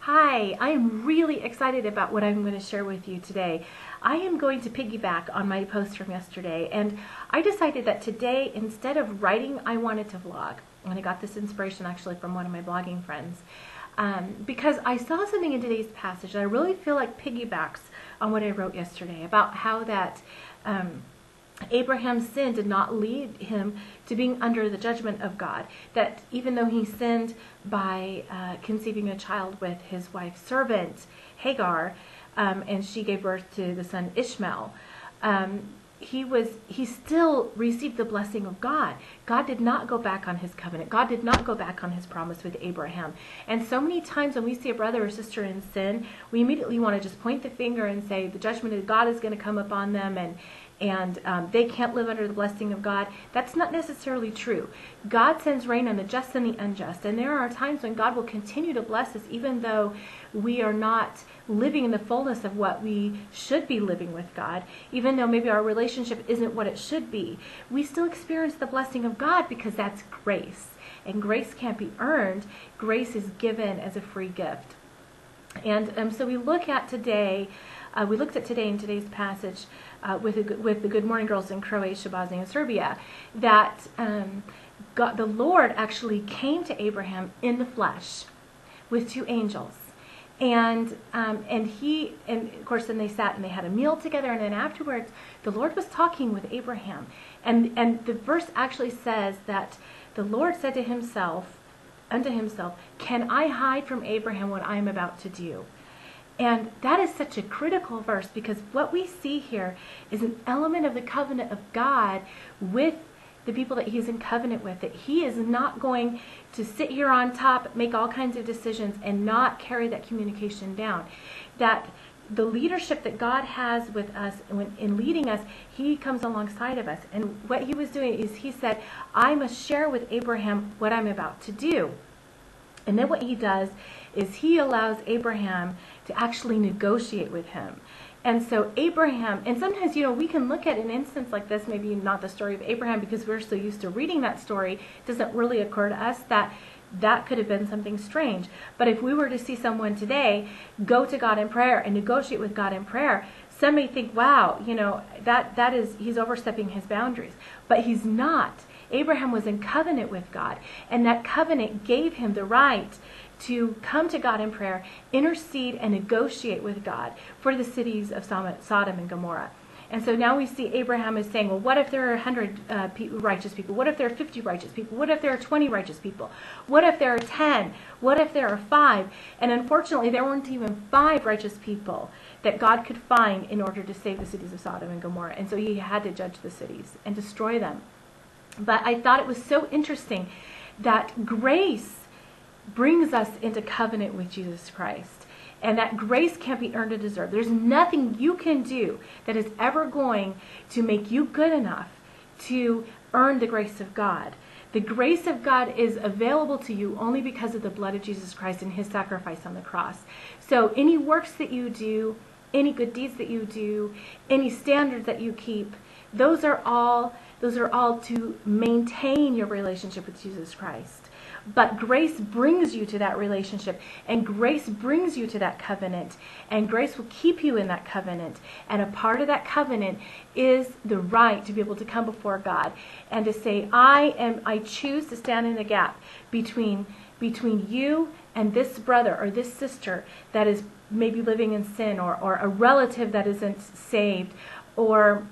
Hi, I am really excited about what I'm going to share with you today. I am going to piggyback on my post from yesterday, and I decided that today, instead of writing, I wanted to vlog. And I got this inspiration actually from one of my blogging friends, because I saw something in today's passage that I really feel like piggybacks on what I wrote yesterday about how that Abraham's sin did not lead him to being under the judgment of God. That even though he sinned by conceiving a child with his wife's servant, Hagar, and she gave birth to the son Ishmael, he still received the blessing of God. God did not go back on his covenant. God did not go back on his promise with Abraham. And so many times when we see a brother or sister in sin, we immediately want to just point the finger and say the judgment of God is going to come upon them, and they can't live under the blessing of God. That's not necessarily true. God sends rain on the just and the unjust, and there are times when God will continue to bless us even though we are not living in the fullness of what we should be living with God. Even though maybe our relationship isn't what it should be, we still experience the blessing of God because that's grace. And grace can't be earned. Grace is given as a free gift. And so we looked at today in today's passage with the Good Morning Girls in Croatia, Bosnia, and Serbia, that God, the Lord actually came to Abraham in the flesh with two angels. And of course then they sat and they had a meal together, and then afterwards the Lord was talking with Abraham. And the verse actually says that the Lord said to himself, unto himself, "Can I hide from Abraham what I am about to do?" And that is such a critical verse, because what we see here is an element of the covenant of God with the people that he's in covenant with, that he is not going to sit here on top, make all kinds of decisions, and not carry that communication down. That the leadership that God has with us in leading us, he comes alongside of us. And what he was doing is he said, I must share with Abraham what I'm about to do. And then what he does is he allows Abraham to actually negotiate with him. And so Abraham, and sometimes, we can look at an instance like this, maybe not the story of Abraham, because we're so used to reading that story, it doesn't really occur to us that that could have been something strange. But if we were to see someone today go to God in prayer and negotiate with God in prayer, some may think, wow, that is, he's overstepping his boundaries. But he's not. Abraham was in covenant with God, and that covenant gave him the right to come to God in prayer, intercede, and negotiate with God for the cities of Sodom and Gomorrah. And so now we see Abraham is saying, well, what if there are 100 righteous people? What if there are 50 righteous people? What if there are 20 righteous people? What if there are 10? What if there are 5? And unfortunately, there weren't even 5 righteous people that God could find in order to save the cities of Sodom and Gomorrah. And so he had to judge the cities and destroy them. But I thought it was so interesting that grace brings us into covenant with Jesus Christ. And that grace can't be earned or deserved. There's nothing you can do that is ever going to make you good enough to earn the grace of God. The grace of God is available to you only because of the blood of Jesus Christ and his sacrifice on the cross. So any works that you do, any good deeds that you do, any standards that you keep, those are all to maintain your relationship with Jesus Christ. But grace brings you to that relationship, and grace brings you to that covenant, and grace will keep you in that covenant. And a part of that covenant is the right to be able to come before God and to say, I choose to stand in the gap between you and this brother or this sister that is maybe living in sin, or a relative that isn't saved, or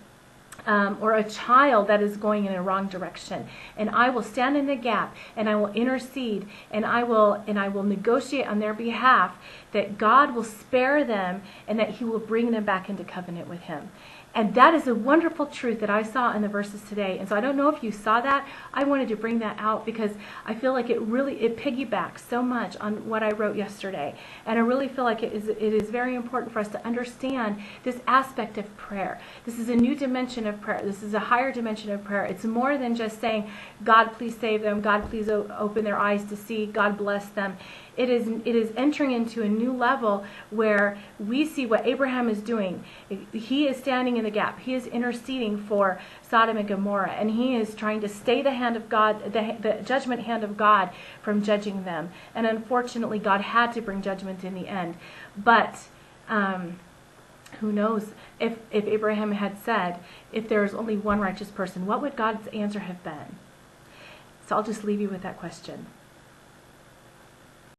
a child that is going in a wrong direction. And I will stand in the gap, and I will intercede, and I will negotiate on their behalf that God will spare them and that he will bring them back into covenant with him. And that is a wonderful truth that I saw in the verses today. And so I don't know if you saw that. I wanted to bring that out because I feel like it piggybacks so much on what I wrote yesterday. And I really feel like it is very important for us to understand this aspect of prayer. This is a new dimension of prayer. This is a higher dimension of prayer. It's more than just saying, God, please save them. God, please open their eyes to see. God, bless them. It is entering into a new level where we see what Abraham is doing. He is standing in the gap. He is interceding for Sodom and Gomorrah, and he is trying to stay the hand of God, the judgment hand of God, from judging them. And unfortunately, God had to bring judgment in the end. But who knows if Abraham had said, if there is only one righteous person, what would God's answer have been? So I'll just leave you with that question.